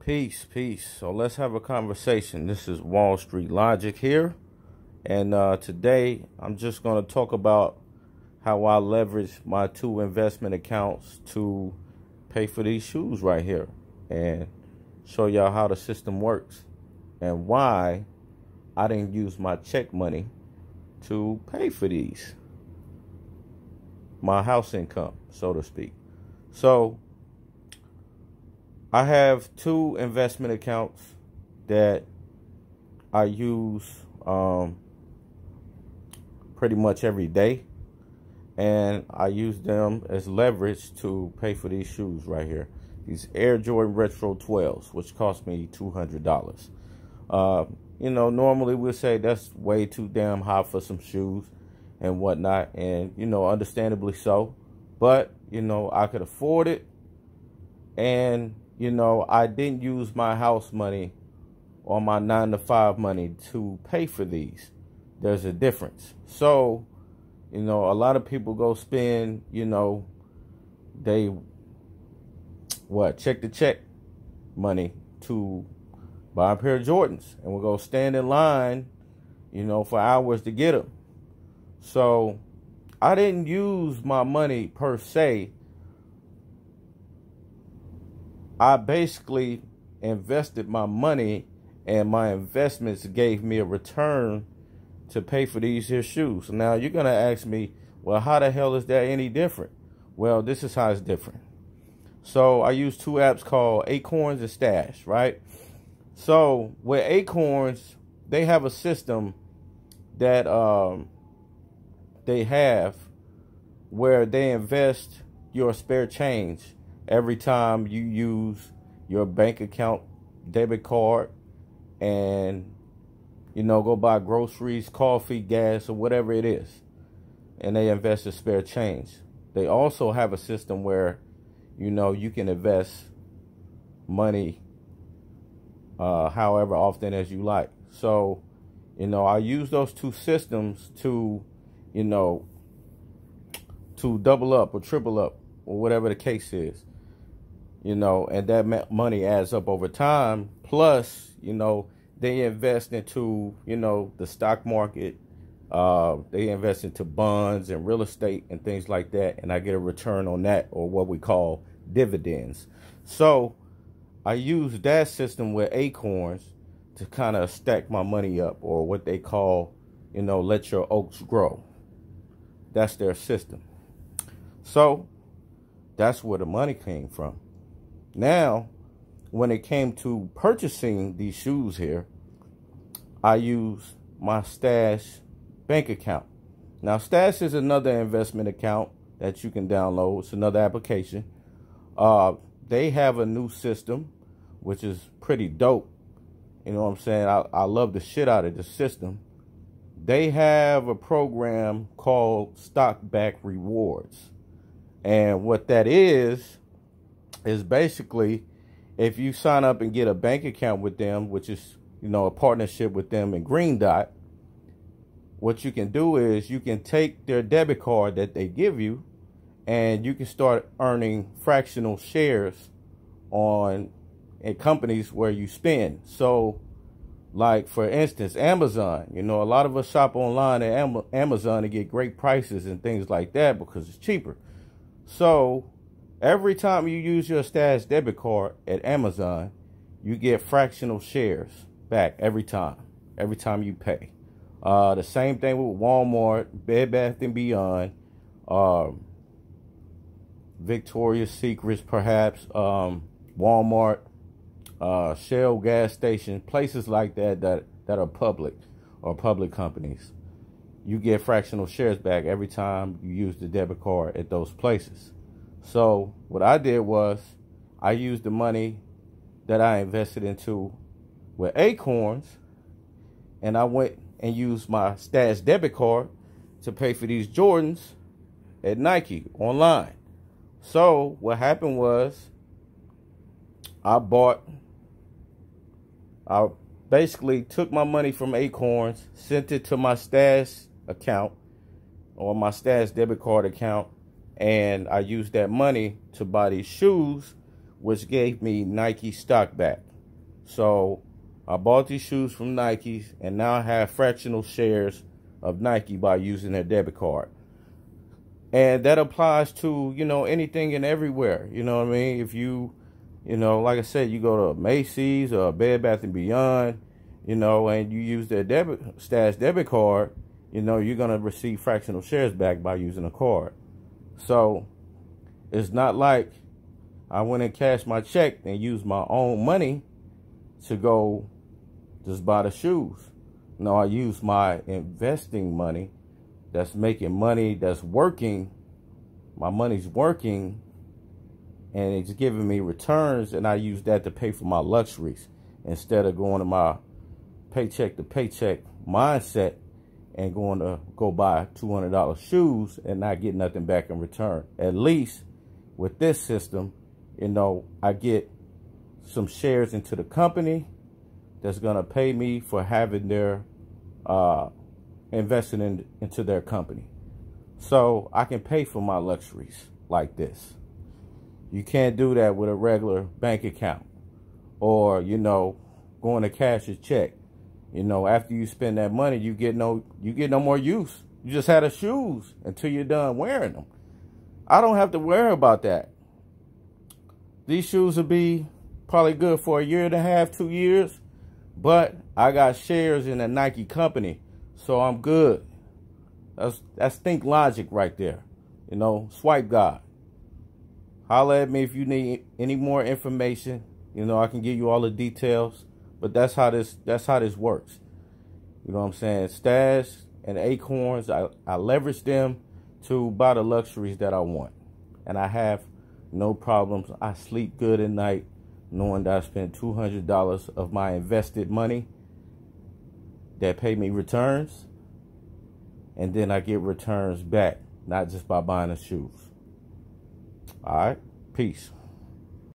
Peace. So let's have a conversation. This is Wall Street Logic here. And today I'm just going to talk about how I leverage my 2 investment accounts to pay for these shoes right here. And show y'all how the system works. And why I didn't use my check money to pay for these. My house income, so to speak. So I have 2 investment accounts that I use pretty much every day, and I use them as leverage to pay for these shoes right here. These Air Jordan Retro 12s, which cost me $200. Normally we'll say that's way too damn high for some shoes and whatnot, and understandably so, but I could afford it. And I didn't use my house money or my 9-to-5 money to pay for these. There's a difference. So, a lot of people go spend, they check to check money to buy a pair of Jordans, and we'll go stand in line, for hours to get them. So I didn't use my money per se. I basically invested my money, and my investments gave me a return to pay for these here shoes. Now you're going to ask me, well, how the hell is that any different? Well, this is how it's different. So I use 2 apps called Acorns and Stash, right? So with Acorns, they have a system that they have where they invest your spare change every time you use your bank account debit card and, go buy groceries, coffee, gas, or whatever it is. And they invest the spare change. They also have a system where, you can invest money however often as you like. So, I use those 2 systems to, to double up or triple up or whatever the case is. And that money adds up over time. Plus, they invest into, the stock market. They invest into bonds and real estate and things like that. And I get a return on that, or what we call dividends. So I use that system with Acorns to kind of stack my money up, or what they call, let your oats grow. That's their system. So that's where the money came from. Now, when it came to purchasing these shoes here, I use my Stash bank account. Now, Stash is another investment account that you can download. It's another application. They have a new system, which is pretty dope. You know what I'm saying? I love the shit out of the system. They have a program called Stock Back Rewards. And what that is basically, if you sign up and get a bank account with them, which is, a partnership with them in Green Dot, what you can do is you can take their debit card that they give you, and you can start earning fractional shares in companies where you spend. So, like, for instance, Amazon. A lot of us shop online at Amazon to get great prices and things like that because it's cheaper. So every time you use your Stash debit card at Amazon, you get fractional shares back every time you pay. The same thing with Walmart, Bed Bath & Beyond, Victoria's Secrets, perhaps, Walmart, Shell gas station, places like that are public or public companies. You get fractional shares back every time you use the debit card at those places. So what I did was I used the money that I invested into with Acorns, and I went and used my Stash debit card to pay for these Jordans at Nike online. So what happened was I basically took my money from Acorns, sent it to my Stash account or my Stash debit card account, and I used that money to buy these shoes, which gave me Nike stock back. So I bought these shoes from Nike, and now I have fractional shares of Nike by using their debit card. And that applies to, you know, anything and everywhere. You know what I mean? If you, you know, like I said, you go to Macy's or Bed Bath & Beyond, you know, and you use their Stash debit card, you know, you're going to receive fractional shares back by using a card. So it's not like I went and cashed my check and used my own money to go just buy the shoes. No, I used my investing money that's making money, that's working. My money's working, and it's giving me returns, and I use that to pay for my luxuries instead of going to my paycheck to paycheck mindset and going to go buy $200 shoes and not get nothing back in return. At least with this system, you know, I get some shares into the company that's going to pay me for having their investing into their company. So I can pay for my luxuries like this. You can't do that with a regular bank account or, you know, going to cash a check. You know, after you spend that money, you get no more use. You just had the shoes until you're done wearing them. I don't have to worry about that. These shoes will be probably good for 1.5 to 2 years, but I got shares in a Nike company, so I'm good. That's think logic right there. You know, swipe God. Holler at me if you need any more information. You know, I can give you all the details, but that's how this works. You know what I'm saying? Stash and Acorns, I leverage them to buy the luxuries that I want, and I have no problems. I sleep good at night knowing that I spent $200 of my invested money that pay me returns, and then I get returns back, not just by buying the shoes. All right, peace.